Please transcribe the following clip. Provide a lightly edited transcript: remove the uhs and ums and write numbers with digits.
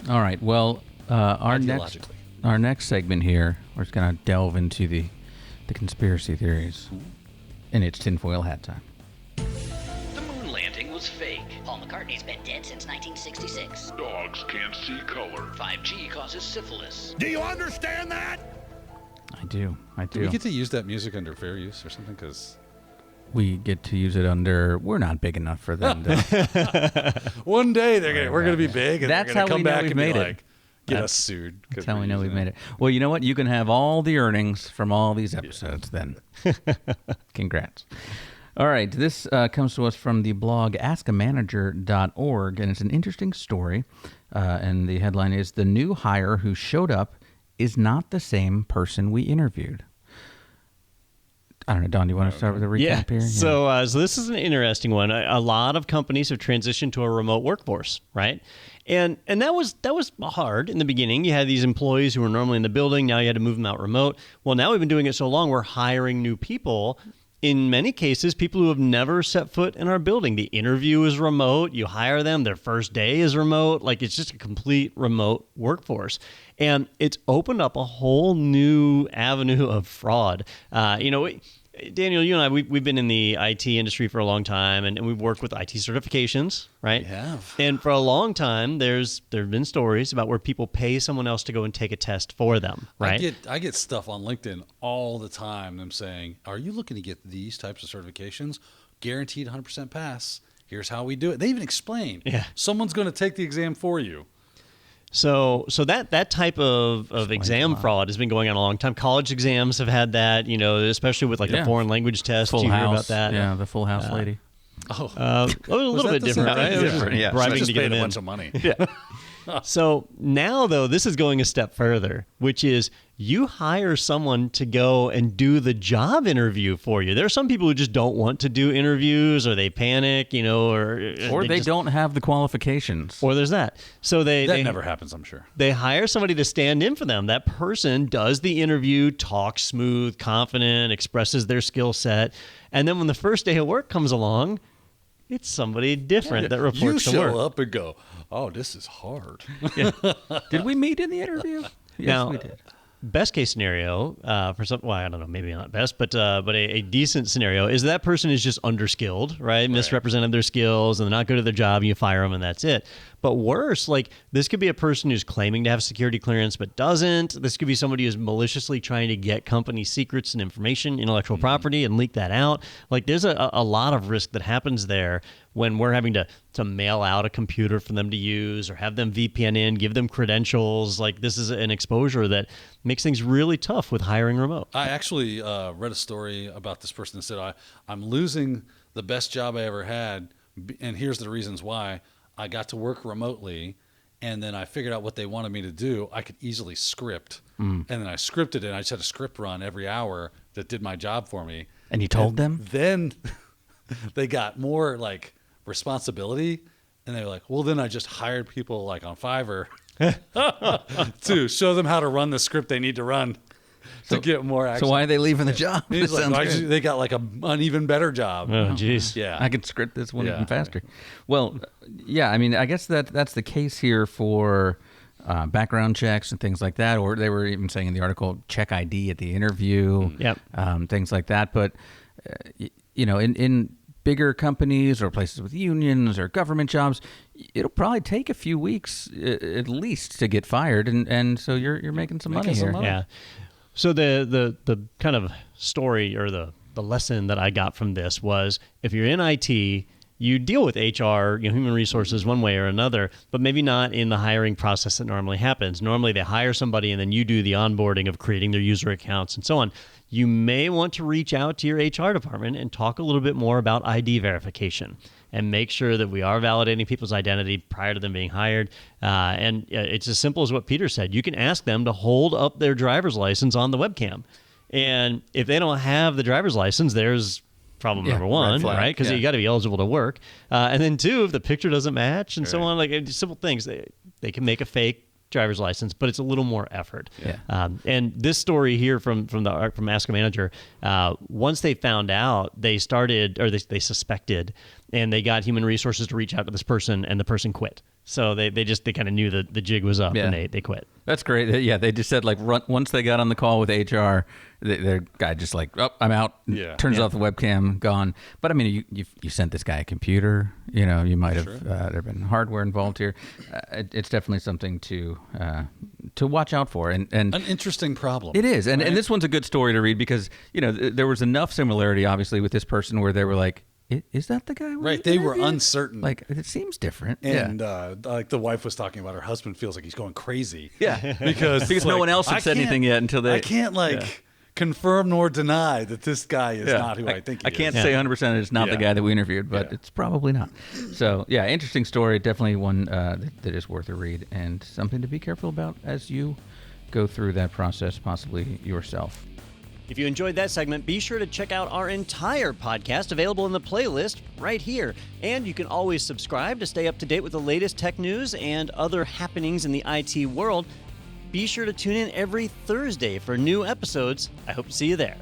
All right. Well, our next segment here, we're just going to delve into the conspiracy theories. And it's tinfoil hat time. The moon landing was fake. Paul McCartney's been dead since 1966. Dogs can't see color. 5G causes syphilis. Do you understand that? I do. Do we get to use that music under fair use or something? Because we get to use it under. We're not big enough for them. One day we're going to be big, and that's they're how going to come we know back we've and be made it. like, get us sued. That's how we know we've made it. Well, you know what? You can have all the earnings from all these episodes then. Congrats. All right. This comes to us from the blog askamanager.org, and it's an interesting story. And the headline is, "The new hire who showed up is not the same person we interviewed." I don't know, Don, do you want to start with a recap here? So this is an interesting one. A lot of companies have transitioned to a remote workforce, right? And that was hard in the beginning. You had these employees who were normally in the building. Now you had to move them out remote. Well, now we've been doing it so long, we're hiring new people. In many cases, people who have never set foot in our building. The interview is remote. You hire them. Their first day is remote. Like, it's just a complete remote workforce. And it's opened up a whole new avenue of fraud. Daniel, you and I, we've been in the IT industry for a long time, and we've worked with IT certifications, right? We have. And for a long time, there have been stories about where people pay someone else to go and take a test for them, right? I get stuff on LinkedIn all the time, them saying, are you looking to get these types of certifications? Guaranteed 100% pass. Here's how we do it. They even explain. Yeah. Someone's going to take the exam for you. So that type of exam fraud has been going on a long time. College exams have had that, especially with the foreign language test. Full you House. hear about that? Yeah, the Full House lady. A little bit different. Right? It was just Yeah. bribing Just to get paid them a in. bunch of money. Yeah. So now, though, this is going a step further, which is you hire someone to go and do the job interview for you. There are some people who just don't want to do interviews, or they panic, or they don't have the qualifications. Or there's that. So that never happens, I'm sure. They hire somebody to stand in for them. That person does the interview, talks smooth, confident, expresses their skill set, and then when the first day of work comes along, it's somebody different that reports to work. You show up and go, oh, this is hard. Yeah. Did we meet in the interview? Yes, Now, we did. Best case scenario for some, well, I don't know, maybe not best, but a decent scenario is that person is just underskilled, right? Misrepresented their skills, and they're not good at their job, and you fire them, and that's it. But worse, this could be a person who's claiming to have security clearance but doesn't. This could be somebody who's maliciously trying to get company secrets and information, intellectual property, and leak that out. There's a lot of risk that happens there when we're having to mail out a computer for them to use, or have them VPN in, give them credentials. This is an exposure that makes things really tough with hiring remote. I actually read a story about this person that said, I'm losing the best job I ever had, and here's the reasons why. I got to work remotely, and then I figured out what they wanted me to do. I could easily script, and then I scripted it, and I just had a script run every hour that did my job for me. And you told them? Then they got more responsibility, and they were like, well, then I just hired people on Fiverr to show them how to run the script they need to run to get more access. So why are they leaving the job? He's they got an even better job. Oh, jeez. Yeah. I could script this one even faster. Well, yeah, I mean, I guess that's the case here for background checks and things like that, or they were even saying in the article, check ID at the interview, things like that. But, in bigger companies or places with unions or government jobs, it'll probably take a few weeks at least to get fired, and so you're making some money here. Yeah. So the kind of story or the lesson that I got from this was, if you're in IT, you deal with HR, human resources, one way or another, but maybe not in the hiring process that normally happens. Normally they hire somebody and then you do the onboarding of creating their user accounts and so on. You may want to reach out to your HR department and talk a little bit more about ID verification and make sure that we are validating people's identity prior to them being hired. And it's as simple as what Peter said. You can ask them to hold up their driver's license on the webcam. And if they don't have the driver's license, there's problem number one, right? Because you got to be eligible to work. And then two, if the picture doesn't match and so on, simple things, they can make a fake driver's license, but it's a little more effort. Yeah. And this story here from Ask a Manager, once they found out, they started, or they suspected and they got human resources to reach out to this person, and the person quit. So they kind of knew that the jig was up, and they quit. That's great. Yeah, they just said like once they got on the call with HR, their guy just like, oh, I'm out. Turns off the webcam, gone. But I mean, you sent this guy a computer. You know, you might have there have been hardware involved here. It's definitely something to watch out for, and an interesting problem. It is, and this one's a good story to read because there was enough similarity, obviously, with this person where they were like, is that the guy? Right, they were uncertain. Like, it seems different. And like the wife was talking about, her husband feels like he's going crazy. Yeah, because no one else had said anything yet until they. I can't confirm nor deny that this guy is not who I think he is. I can't say 100% it's not the guy that we interviewed, but it's probably not. So, interesting story. Definitely one that is worth a read and something to be careful about as you go through that process, possibly yourself. If you enjoyed that segment, be sure to check out our entire podcast available in the playlist right here. And you can always subscribe to stay up to date with the latest tech news and other happenings in the IT world. Be sure to tune in every Thursday for new episodes. I hope to see you there.